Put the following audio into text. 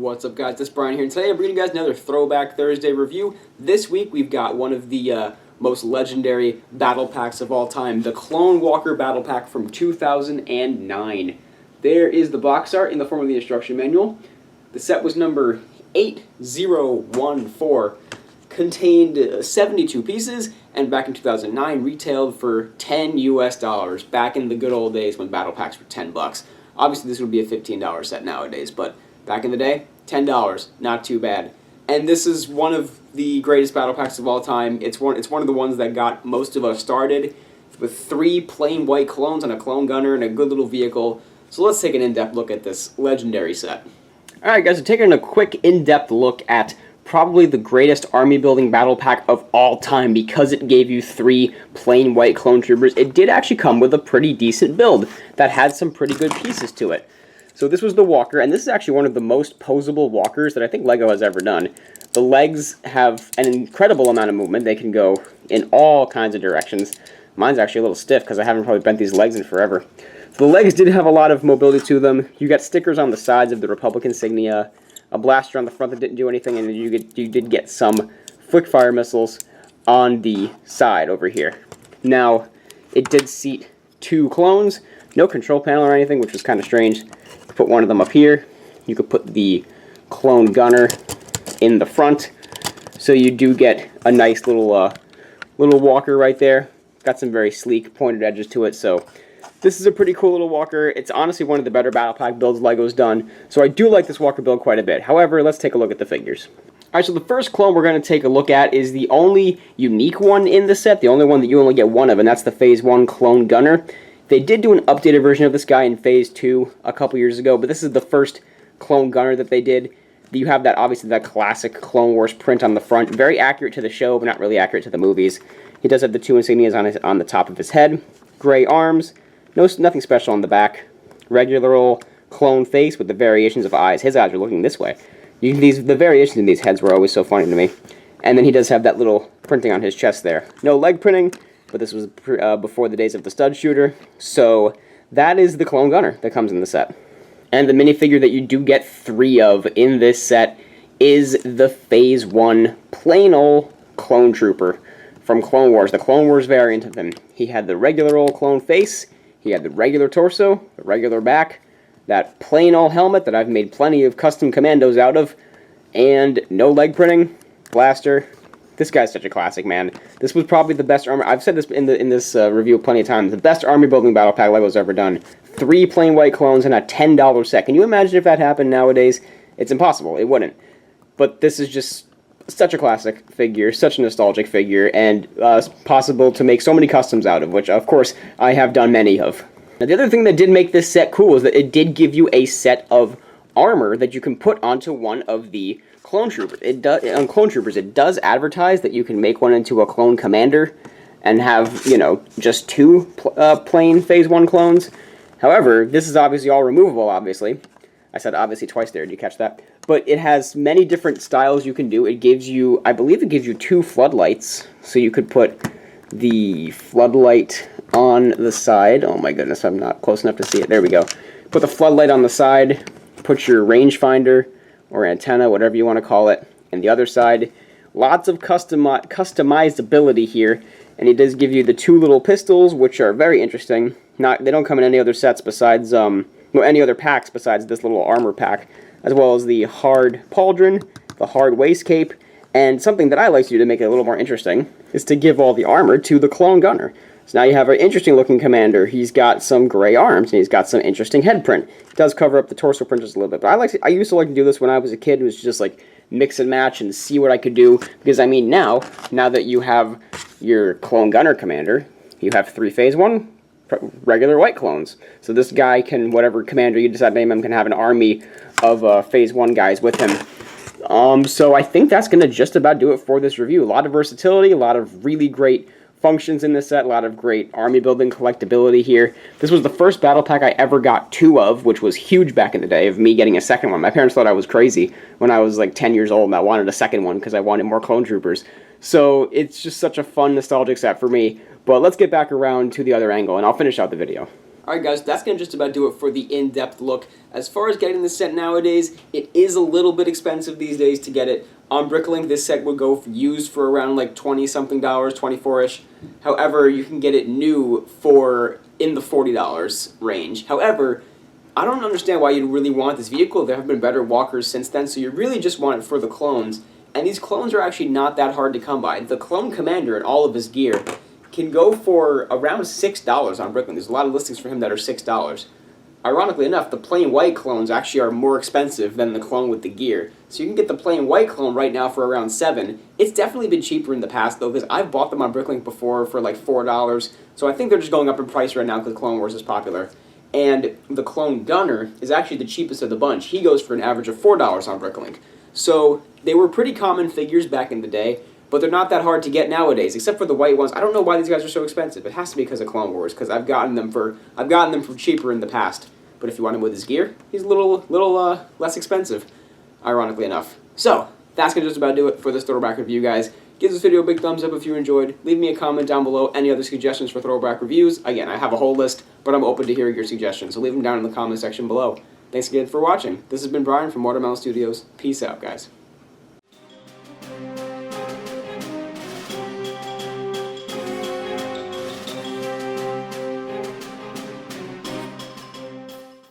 What's up, guys? This is Brian here, and today I'm bringing you guys another Throwback Thursday review. This week we've got one of the most legendary battle packs of all time, the Clone Walker Battle Pack from 2009. There is the box art in the form of the instruction manual. The set was number 8014, contained 72 pieces, and back in 2009 retailed for $10 US, back in the good old days when battle packs were $10. Obviously this would be a $15 set nowadays, but back in the day, $10, not too bad. And this is one of the greatest battle packs of all time. It's one of the ones that got most of us started, with 3 plain white clones and a clone gunner and a good little vehicle. So let's take an in-depth look at this legendary set. Alright guys, so taking a quick in-depth look at probably the greatest army building battle pack of all time, because it gave you 3 plain white clone troopers. It did actually come with a pretty decent build that had some pretty good pieces to it. So this was the Walker, and this is actually one of the most posable Walkers that I think LEGO has ever done. The legs have an incredible amount of movement. They can go in all kinds of directions. Mine's actually a little stiff because I haven't probably bent these legs in forever. So the legs did have a lot of mobility to them. You got stickers on the sides of the Republic insignia, a blaster on the front that didn't do anything, and you did get some flick fire missiles on the side over here. Now, it did seat 2 clones, no control panel or anything, which was kind of strange. Put one of them up here. You could put the clone gunner in the front, so you do get a nice little walker right there. Got some very sleek pointed edges to it, so this is a pretty cool little walker. It's honestly one of the better battle pack builds LEGO's done, so I do like this walker build quite a bit. However, let's take a look at the figures. Alright, so the first clone we're going to take a look at is the only unique one in the set, the only one that you only get one of, and that's the Phase 1 clone gunner. They did do an updated version of this guy in Phase 2 a couple years ago, but this is the first clone gunner that they did. You have that, obviously, that classic Clone Wars print on the front. Very accurate to the show, but not really accurate to the movies. He does have the 2 insignias on the top of his head. Gray arms. Nothing special on the back. Regular old clone face with the variations of eyes. His eyes are looking this way. The variations in these heads were always so funny to me. And then he does have that little printing on his chest there. No leg printing, but this was before the days of the stud shooter. So that is the clone gunner that comes in the set. And the minifigure that you do get 3 of in this set is the Phase 1 plain old clone trooper from Clone Wars, the Clone Wars variant of him. He had the regular old clone face, he had the regular torso, the regular back, that plain old helmet that I've made plenty of custom commandos out of, and no leg printing, blaster. This guy's such a classic, man. This was probably the best armor. I've said this in this review plenty of times. The best army building battle pack LEGO's ever done. 3 plain white clones and a $10 set. Can you imagine if that happened nowadays? It's impossible. It wouldn't. But this is just such a classic figure, such a nostalgic figure, and possible to make so many customs out of, which, of course, I have done many of. Now, the other thing that did make this set cool is that it did give you a set of armor that you can put onto one of the clone troopers. On clone troopers, it does advertise that you can make one into a clone commander and have, you know, just 2 plain Phase 1 clones. However, this is obviously all removable, obviously. I said obviously twice there, did you catch that? But it has many different styles you can do. It gives you, I believe it gives you 2 floodlights, so you could put the floodlight on the side. Oh my goodness, I'm not close enough to see it. There we go. Put the floodlight on the side, put your rangefinder or antenna, whatever you want to call it, on the other side. Lots of customizability here, and it does give you the 2 little pistols, which are very interesting. They don't come in any other sets besides, any other packs besides this little armor pack, as well as the hard pauldron, the hard waist cape, and something that I like to do to make it a little more interesting is to give all the armor to the clone gunner. So now you have an interesting looking commander. He's got some gray arms, and he's got some interesting head print. It does cover up the torso print just a little bit, but I used to like to do this when I was a kid. It was just like mix and match and see what I could do, because I mean now that you have your clone gunner commander, you have 3 Phase 1 regular white clones. So this guy can, whatever commander you decide to name him, can have an army of Phase 1 guys with him. So I think that's going to just about do it for this review. A lot of versatility, a lot of really great functions in this set, a lot of great army building collectability here. This was the first battle pack I ever got 2 of, which was huge back in the day, of me getting a second one. My parents thought I was crazy when I was like 10 years old and I wanted a second one because I wanted more clone troopers. So it's just such a fun, nostalgic set for me. But let's get back around to the other angle, and I'll finish out the video. Alright guys, that's going to just about do it for the in-depth look. As far as getting this set nowadays, it is a little bit expensive these days to get it. On Bricklink, this set would go used for around like $20-something, 24-ish. However, you can get it new for in the $40 range. However, I don't understand why you'd really want this vehicle. There have been better walkers since then, so you really just want it for the clones. And these clones are actually not that hard to come by. The Clone Commander and all of his gear can go for around $6 on Bricklink. There's a lot of listings for him that are $6. Ironically enough, the plain white clones actually are more expensive than the clone with the gear. So you can get the plain white clone right now for around $7. It's definitely been cheaper in the past though, because I've bought them on Bricklink before for like $4. So I think they're just going up in price right now because Clone Wars is popular. And the Clone Gunner is actually the cheapest of the bunch. He goes for an average of $4 on Bricklink. So they were pretty common figures back in the day, but they're not that hard to get nowadays, except for the white ones. I don't know why these guys are so expensive. It has to be because of Clone Wars, because I've gotten them for cheaper in the past. But if you want him with his gear, he's a little less expensive, ironically enough. So that's gonna just about do it for this throwback review, guys. Give this video a big thumbs up if you enjoyed. Leave me a comment down below. Any other suggestions for throwback reviews? Again, I have a whole list, but I'm open to hearing your suggestions, so leave them down in the comment section below. Thanks again for watching. This has been Brian from Watermelon Studios. Peace out, guys.